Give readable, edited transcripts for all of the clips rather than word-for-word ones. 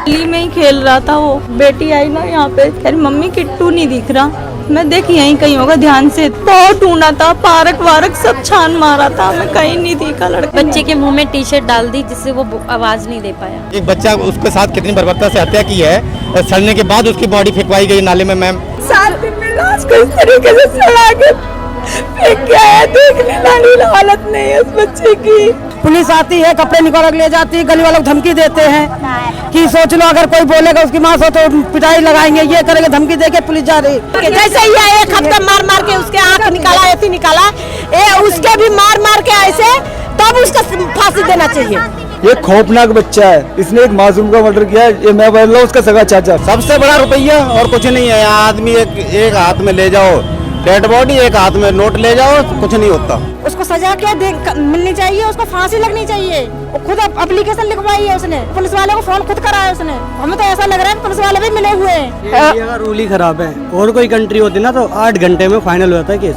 गली में ही खेल रहा था वो। बेटी आई ना यहाँ पे, अरे मम्मी किट्टू नहीं दिख रहा। मैं देखी यहीं कहीं होगा, ध्यान से बहुत ढूंढा था, पार्क वारक सब छान मारा था, मैं कहीं नहीं दिखा लड़का। बच्चे के मुंह में टी शर्ट डाल दी जिससे वो आवाज नहीं दे पाया। एक बच्चा उसके साथ कितनी बर्बरता से हत्या की है, सड़ने के बाद उसकी बॉडी फेंकवाई गई नाले में। मैम 7 दिन में लाश को इस तरीके से सड़ा के फेंक के आया, देखने लायक हालत नहीं है उस बच्चे की। पुलिस आती है, कपड़े निकाल के ले जाती है, गली वालों को धमकी देते हैं कि सोच लो अगर कोई बोलेगा उसकी माँ से तो पिटाई लगाएंगे, ये करेंगे, धमकी देके पुलिस जा रही है। जैसे ही एक हफ्ते मार मार के उसके आँख निकाला, ऐसी निकाला, उसके भी मार मार के ऐसे, तब उसको फांसी देना चाहिए। ये खौफनाक बच्चा है, इसने एक मासूम का मर्डर किया है। ये मैं बोल रहा हूँ उसका सगा चाचा। सबसे बड़ा रुपया और कुछ नहीं है। आदमी एक हाथ में ले जाओ डेड बॉडी, एक हाथ में नोट ले जाओ, कुछ नहीं होता। उसको सजा क्या मिलनी चाहिए, उसको फांसी लगनी चाहिए। वो खुद एप्लीकेशन लिखवाई है उसने, पुलिस वाले को फोन खुद कराया उसने। हमें तो ऐसा लग रहा है पुलिस वाले भी मिले हुए हैं। इंडिया का रूल ही खराब है। और कोई कंट्री होती ना तो 8 घंटे में फाइनल होता है केस।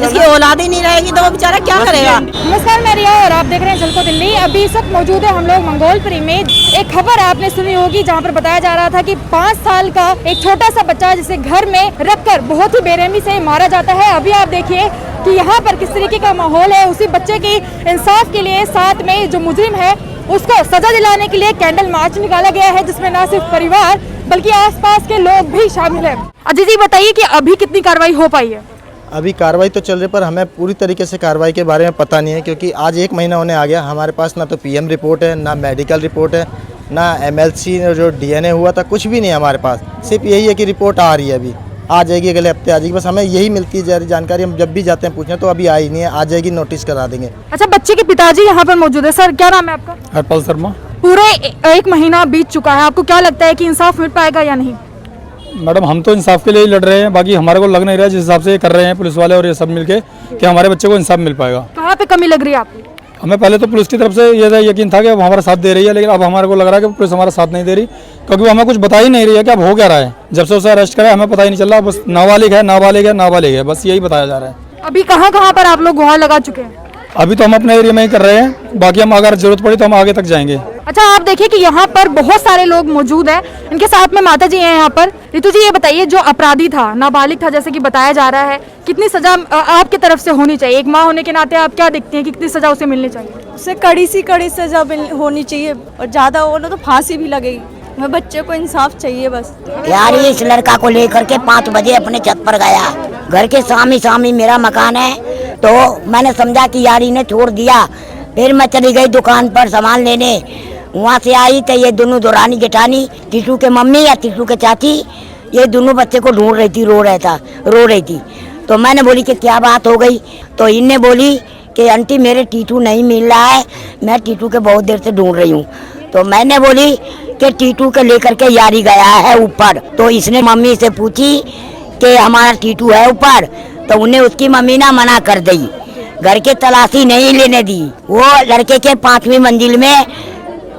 इसकी औलाद ही नहीं रहेगी तो वो बेचारा क्या करेगा। नमस्कार, मैं रिया और आप देख रहे हैं झलको दिल्ली। अभी इस वक्त मौजूद है हम लोग मंगोलपुरी में। एक खबर आपने सुनी होगी जहाँ पर बताया जा रहा था कि 5 साल का एक छोटा सा बच्चा जिसे घर में रखकर बहुत ही बेरहमी से मारा जाता है। अभी आप देखिए कि यहाँ पर किस तरीके का माहौल है। उसी बच्चे की इंसाफ के लिए साथ में जो मुजरिम है उसको सजा दिलाने के लिए कैंडल मार्च निकाला गया है, जिसमें न सिर्फ परिवार बल्कि आसपास के लोग भी शामिल हैं। अजय जी बताइए कि अभी कितनी कार्रवाई हो पाई है? अभी कार्रवाई तो चल रही, पर हमें पूरी तरीके से कार्रवाई के बारे में पता नहीं है, क्योंकि आज 1 महीना होने आ गया। हमारे पास ना तो पीएम रिपोर्ट है, ना मेडिकल रिपोर्ट है, ना एमएलसी जो डीएनए हुआ था, कुछ भी नहीं है हमारे पास। सिर्फ यही है कि रिपोर्ट आ रही है, अभी आ जाएगी, अगले हफ्ते आ जाएगी। बस हमें यही मिलती है जानकारी। हम जब भी जाते हैं पूछने तो अभी आई नहीं है, आ जाएगी, नोटिस करा देंगे। अच्छा, बच्चे के पिताजी यहाँ पर मौजूद है। सर, क्या नाम है आपका? हरपाल शर्मा। पूरे 1 महीना बीत चुका है, आपको क्या लगता है कि इंसाफ मिल पाएगा या नहीं? मैडम, हम तो इंसाफ के लिए ही लड़ रहे हैं, बाकी हमारे को लग नहीं रहा है जिस हिसाब से ये कर रहे हैं पुलिस वाले और ये सब मिलके कि हमारे बच्चे को इंसाफ मिल पाएगा। कहाँ पे कमी लग रही है आपको? हमें पहले तो पुलिस की तरफ से ये यकीन था कि अब हमारा साथ दे रही है, लेकिन अब हमारे को लग रहा है कि पुलिस हमारा साथ नहीं दे रही, क्योंकि वो हमें कुछ बता ही नहीं रही है कि अब हो क्या रहा है। जब से उसे अरेस्ट करा हमें पता ही नहीं चल रहा। बस नाबालिग है, नाबालिग है, नाबालिग है, बस यही बताया जा रहा है। अभी कहाँ पर आप लोग गुहार लगा चुके हैं? अभी तो हम अपने एरिया में ही कर रहे हैं, बाकी हम अगर जरूरत पड़ी तो हम आगे तक जाएंगे। अच्छा, आप देखिए कि यहाँ पर बहुत सारे लोग मौजूद हैं, इनके साथ में माता जी हैं यहाँ पर। रितु जी, ये बताइए, जो अपराधी था, नाबालिग था जैसे कि बताया जा रहा है, कितनी सजा आपकी तरफ से होनी चाहिए? एक माँ होने के नाते आप क्या देखते हैं कि कितनी सजा उसे मिलनी चाहिए? उसे कड़ी सजा होनी चाहिए, और ज्यादा हो तो फांसी भी लगेगी। मैं बच्चे को इंसाफ चाहिए बस। यार, इस लड़का को लेकर के 5 बजे अपने छत पर गया। घर के सामी मेरा मकान है, तो मैंने समझा कि यार इन्हें छोड़ दिया। फिर मैं चली गई दुकान पर सामान लेने। वहाँ से आई तो ये दोनों दौरानी जेठानी, टीटू के मम्मी या टीटू के चाची, ये दोनों बच्चे को ढूंढ रही थी, रो रही थी। तो मैंने बोली कि क्या बात हो गई? तो इनने बोली कि आंटी मेरे टीटू नहीं मिल रहा है, मैं टीटू के बहुत देर से ढूंढ रही हूँ। तो मैंने बोली कि टीटू के लेकर के यारी गया है ऊपर। तो इसने मम्मी से पूछी कि हमारा टीटू है ऊपर, तो उन्हें उसकी मम्मी ना मना कर दी, घर के तलाशी नहीं लेने दी। वो लड़के के 5वीं मंजिल में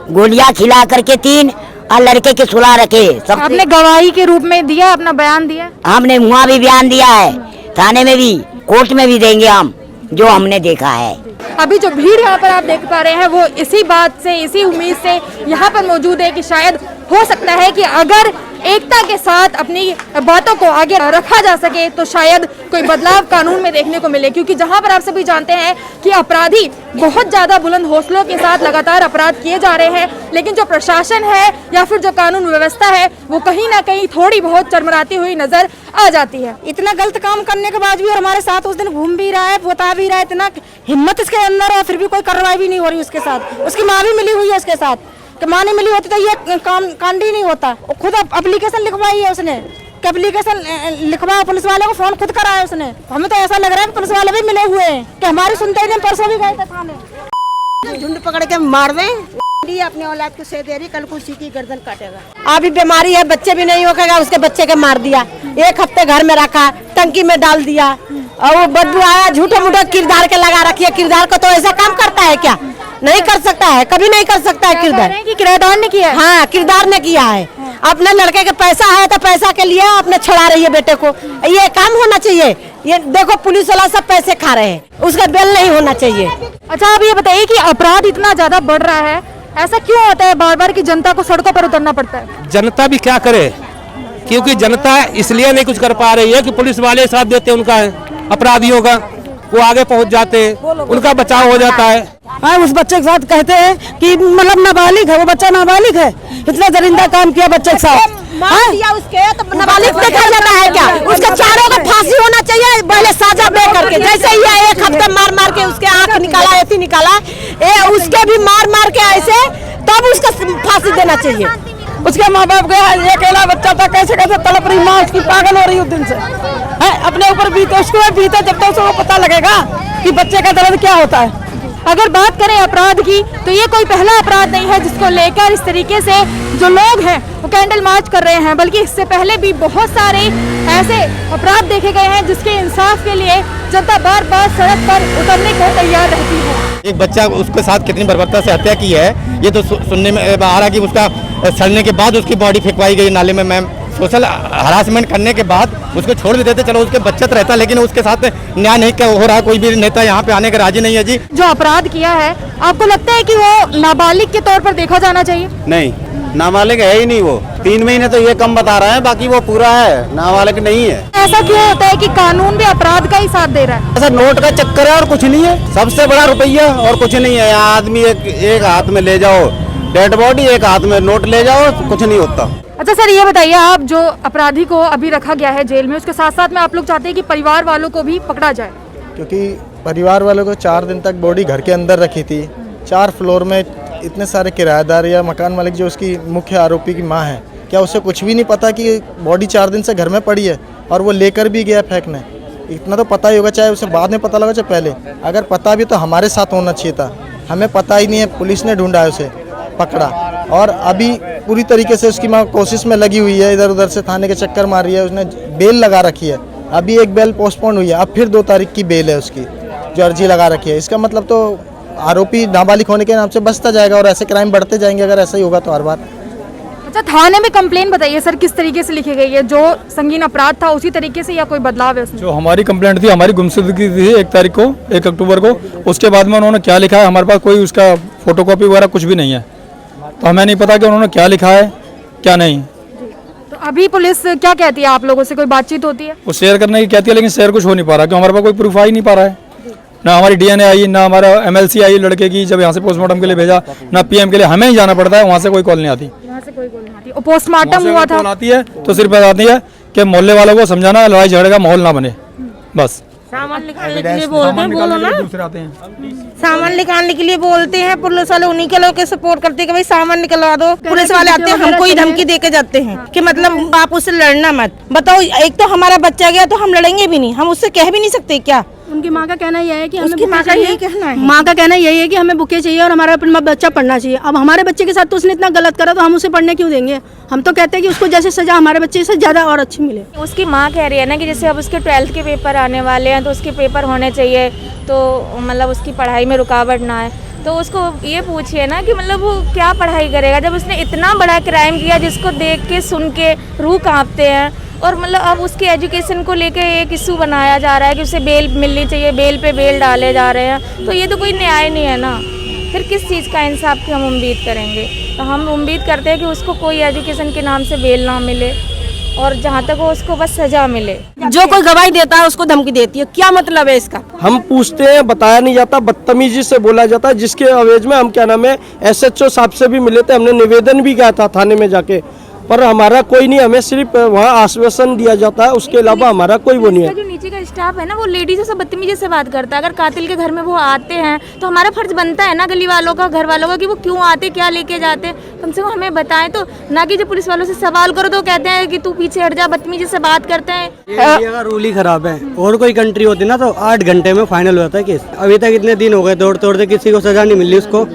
गोलियां खिला करके 3 और लड़के के सुला रखे। आपने गवाही के रूप में दिया, अपना बयान दिया? हमने वहाँ भी बयान दिया है, थाने में भी, कोर्ट में भी देंगे हम, जो हमने देखा है। अभी जो भीड़ यहाँ पर आप देख पा रहे हैं वो इसी बात से, इसी उम्मीद से यहाँ पर मौजूद है कि शायद हो सकता है कि अगर एकता के साथ अपनी बातों को आगे रखा जा सके तो शायद कोई बदलाव कानून में देखने को मिले। क्योंकि जहां पर आप सभी जानते हैं कि अपराधी बहुत ज्यादा बुलंद हौसलों के साथ लगातार अपराध किए जा रहे हैं, लेकिन जो प्रशासन है या फिर जो कानून व्यवस्था है वो कहीं ना कहीं थोड़ी बहुत चरमराती हुई नजर आ जाती है। इतना गलत काम करने के बाद भी और हमारे साथ उस दिन घूम भी रहा है, बता भी रहा है, इतना हिम्मत इसके अंदर, और फिर भी कोई कार्रवाई भी नहीं हो रही उसके साथ। उसकी माँ भी मिली हुई है उसके साथ, कि माँ नहीं मिली होती तो ये कांड ही नहीं होता। खुद एप्लीकेशन लिखवाई है उसने, एप्लीकेशन लिखवा, पुलिस वाले को फोन खुद कराया उसने। हमें तो ऐसा लग रहा है पुलिस वाले भी मिले हुए हैं कि हमारी सुनते ही नहीं। परसों भी गए थे थाने, झुंड पकड़ के मार दें। अपने औलाद को से दे रही, कल को उसी की गर्दन काटेगा। अभी बीमारी है, बच्चे भी नहीं होगा, उसके बच्चे के मार दिया। 1 हफ्ते घर में रखा, टंकी में डाल दिया, और वो बदबू आया। झूठा मूठा किरदार के लगा रखी है। किरदार को तो ऐसा काम करता है क्या? नहीं कर सकता है, कभी नहीं कर सकता है। किरदार ने किया है? हाँ, किरदार ने किया है। अपने लड़के के पैसा है तो पैसा के लिए अपने छुड़ा रही है बेटे को। ये काम होना चाहिए। ये देखो पुलिस वाला सब पैसे खा रहे हैं, उसका बेल नहीं होना चाहिए। अच्छा, अब ये बताइए कि अपराध इतना ज्यादा बढ़ रहा है, ऐसा क्यों होता है बार बार कि जनता को सड़कों पर उतरना पड़ता है? जनता भी क्या करे, क्योंकि जनता इसलिए नहीं कुछ कर पा रही है कि पुलिस वाले साथ देते हैं उनका, अपराधियों का, वो आगे पहुंच जाते हैं, उनका बचाव हो जाता है। हाँ, उस बच्चे के साथ कहते हैं कि मतलब नाबालिग है, वो बच्चा नाबालिग है, इतना दरिंदा काम किया बच्चे के साथ। उसके तो नाबालिग देखा जाता है क्या? उसके चारों का फांसी होना चाहिए, पहले साजा दे करके। जैसे ही एक हफ्ते मार मार के उसके आंख निकाला, ऐसी निकाला, उसके भी मार मार के ऐसे, तब उसका फांसी देना चाहिए। उसके माँ बाप गया, ये अकेला बच्चा था, कैसे कैसे तड़प रही माँ उसकी, पागल हो रही उस दिन से है, अपने ऊपर बीते, उसको बीते, जब तक उसको पता लगेगा कि बच्चे का दर्द क्या होता है। अगर बात करें अपराध की, तो ये कोई पहला अपराध नहीं है जिसको लेकर इस तरीके से जो लोग हैं वो कैंडल मार्च कर रहे हैं, बल्कि इससे पहले भी बहुत सारे ऐसे अपराध देखे गए हैं जिसके इंसाफ के लिए जनता बार बार सड़क पर उतरने को तैयार रहती है। एक बच्चा, उसके साथ कितनी बर्बरता से हत्या की है ये तो सुनने में आ रहा कि उसका सड़ने के बाद उसकी बॉडी फेंकवाई गई नाले में। मैम, सोशल हरासमेंट करने के बाद उसको छोड़ भी देते, चलो उसके बच्चा तो रहता, लेकिन उसके साथ न्याय नहीं हो रहा। कोई भी नेता यहाँ पे आने के राजी नहीं है जी। जो अपराध किया है, आपको लगता है कि वो नाबालिग के तौर पर देखा जाना चाहिए? नहीं, नाबालिग है ही नहीं वो। 3 महीने तो ये कम बता रहा है, बाकी वो पूरा है, नाबालिग नहीं है। ऐसा क्यों होता है कि कानून भी अपराध का ही साथ दे रहा है? ऐसा नोट का चक्कर है और कुछ नहीं है, सबसे बड़ा रुपया और कुछ नहीं है। यहाँ आदमी एक हाथ में ले जाओ डेड बॉडी, एक हाथ में नोट ले जाओ, कुछ नहीं होता। अच्छा सर, ये बताइए, आप जो अपराधी को अभी रखा गया है जेल में, उसके साथ साथ में आप लोग चाहते हैं कि परिवार वालों को भी पकड़ा जाए? क्योंकि परिवार वालों को 4 दिन तक बॉडी घर के अंदर रखी थी, 4 फ्लोर में इतने सारे किराएदार या मकान मालिक जो उसकी मुख्य आरोपी की माँ है, क्या उसे कुछ भी नहीं पता कि बॉडी 4 दिन से घर में पड़ी है और वो लेकर भी गया फेंकने? इतना तो पता ही होगा, चाहे उसे बाद में पता लगा चाहे पहले। अगर पता भी तो हमारे साथ होना चाहिए था, हमें पता ही नहीं है। पुलिस ने ढूंढा है, उसे पकड़ा, और अभी पूरी तरीके से उसकी माँ कोशिश में लगी हुई है, इधर उधर से थाने के चक्कर मार रही है। उसने बेल लगा रखी है, अभी एक बेल पोस्टपोन हुई है, अब फिर 2 तारीख की बेल है उसकी जो अर्जी लगा रखी है। इसका मतलब तो आरोपी नाबालिग होने के नाम से बचता जाएगा और ऐसे क्राइम बढ़ते जाएंगे अगर ऐसा ही होगा तो हर बार। अच्छा, थाने में कंप्लेन बताइए सर, किस तरीके से लिखी गई है? जो संगीन अपराध था उसी तरीके से या कोई बदलाव है उसमें? जो हमारी कंप्लेंट थी, हमारी गुमशुदगी थी 1 तारीख को, 1 अक्टूबर को, उसके बाद में उन्होंने क्या लिखा है, हमारे पास कोई उसका फोटोकॉपी वगैरह कुछ भी नहीं है, तो हमें नहीं पता कि उन्होंने क्या लिखा है क्या नहीं। तो अभी पुलिस क्या कहती है? आप लोगों से कोई बातचीत होती है? वो शेयर करने की कहती है, लेकिन शेयर कुछ हो नहीं पा रहा, क्योंकि हमारे पास कोई प्रूफ आ ही नहीं पा रहा है। ना हमारी डीएनए आई, ना हमारा एमएलसी आई लड़के की, जब यहाँ से पोस्टमार्टम के लिए भेजा, ना पीएम के लिए, हमें ही जाना पड़ता है, वहाँ से कोई कॉल नहीं आती। यहाँ से कोई कॉल नहीं आती? पोस्टमार्टम हुआ था? आती है तो सिर्फ बताती है कि मोहल्ले वालों को समझाना, लड़ाई झगड़े का माहौल ना बने, बस। सामान निकालने के लिए बोलते हैं, बोलो ना, सामान निकालने के लिए बोलते हैं, पुलिस वाले उन्हीं के लोग के सपोर्ट करते हैं कि भाई सामान निकलवा दो। पुलिस वाले आते हैं, हमको ही धमकी दे के जाते हैं कि मतलब आप उससे लड़ना मत। बताओ, एक तो हमारा बच्चा गया तो हम लड़ेंगे भी नहीं, हम उससे कह भी नहीं सकते क्या? उनकी माँ का कहना यह है कि उसकी माँ का यही कहना है, माँ का कहना यही है कि हमें बुके चाहिए और हमारा अपना बच्चा पढ़ना चाहिए। अब हमारे बच्चे के साथ तो उसने इतना गलत करा, तो हम उसे पढ़ने क्यों देंगे? हम तो कहते हैं कि उसको जैसे सजा हमारे बच्चे से ज़्यादा और अच्छी मिले। उसकी माँ कह रही है ना कि जैसे अब उसके 12th के पेपर आने वाले हैं, तो उसके पेपर होने चाहिए, तो मतलब उसकी पढ़ाई में रुकावट ना आए। तो उसको ये पूछिए ना कि मतलब वो क्या पढ़ाई करेगा जब उसने इतना बड़ा क्राइम किया जिसको देख के सुन के रूह कांपते हैं। और मतलब अब उसकी एजुकेशन को लेके एक इशू बनाया जा रहा है कि उसे बेल मिलनी चाहिए, बेल पे बेल डाले जा रहे हैं, तो ये तो कोई न्याय नहीं है ना। फिर किस चीज़ का इंसाफ की हम उम्मीद करेंगे? तो हम उम्मीद करते हैं कि उसको कोई एजुकेशन के नाम से बेल ना मिले और जहाँ तक हो उसको बस सजा मिले। जो कोई गवाही देता है उसको धमकी देती है, क्या मतलब है इसका? हम पूछते हैं, बताया नहीं जाता, बदतमीजी से बोला जाता है, जिसके अवेज में हम क्या नाम है SHO साहब से भी मिले थे, हमने निवेदन भी किया था थाने में जाके, पर हमारा कोई नहीं, हमें सिर्फ वहाँ आश्वासन दिया जाता है, उसके अलावा हमारा कोई वो नहीं है। जो नीचे का स्टाफ है ना, वो लेडीज़ों से बदतमीजी से बात करता है। अगर कातिल के घर में वो आते हैं तो हमारा फर्ज बनता है ना गली वालों का, घर वालों का, कि वो क्यों आते, क्या लेके जाते, कम से कम हमें बताएं तो, ना कि जो पुलिस वालों से सवाल करो तो कहते हैं कि तू पीछे हट जा, बदतमीजी से बात करते हैं। इंडिया का रूल ही खराब है। और कोई कंट्री होती ना तो 8 घंटे में फाइनल होता है केस। अभी तक इतने दिन हो गए दौड़ तोड़ते, किसी को सजा नहीं मिल रही। उसको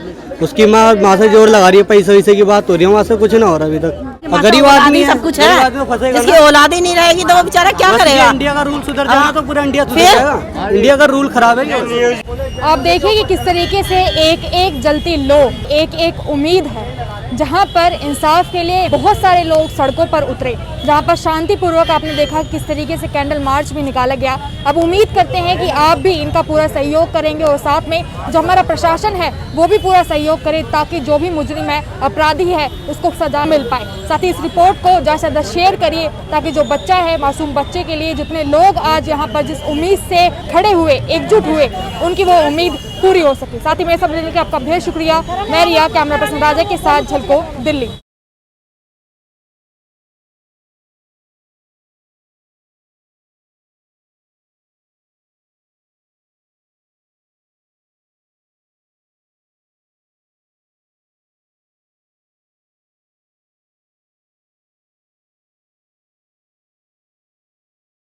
उसकी माँ से जोर लगा रही है, पैसे वैसे की बात हो रही है, वहाँ से कुछ ना हो रहा अभी तक। गरीब आदमी सब कुछ है, जिसकी औलाद ही नहीं रहेगी तो वो बेचारा क्या करेगा? इंडिया का रूल सुधर जाएगा तो पूरा इंडिया सुधर जाएगा। इंडिया का रूल खराब है। आप देखिए कि किस तरीके से एक एक जलती लो, एक एक उम्मीद है जहां पर इंसाफ के लिए बहुत सारे लोग सड़कों पर उतरे, जहां पर शांतिपूर्वक आपने देखा किस तरीके से कैंडल मार्च भी निकाला गया। अब उम्मीद करते हैं कि आप भी इनका पूरा सहयोग करेंगे और साथ में जो हमारा प्रशासन है वो भी पूरा सहयोग करे, ताकि जो भी मुजरिम है, अपराधी है, उसको सजा मिल पाए। साथ ही इस रिपोर्ट को ज़्यादा से ज़्यादा शेयर करिए, ताकि जो बच्चा है, मासूम बच्चे के लिए जितने लोग आज यहाँ पर जिस उम्मीद से खड़े हुए, एकजुट हुए, उनकी वो उम्मीद पूरी हो सके। साथ ही मेरे साथ मिलने के आपका बहुत शुक्रिया। मैं रिया, कैमरा पर्सन राजा के साथ, झलको, दिल्ली।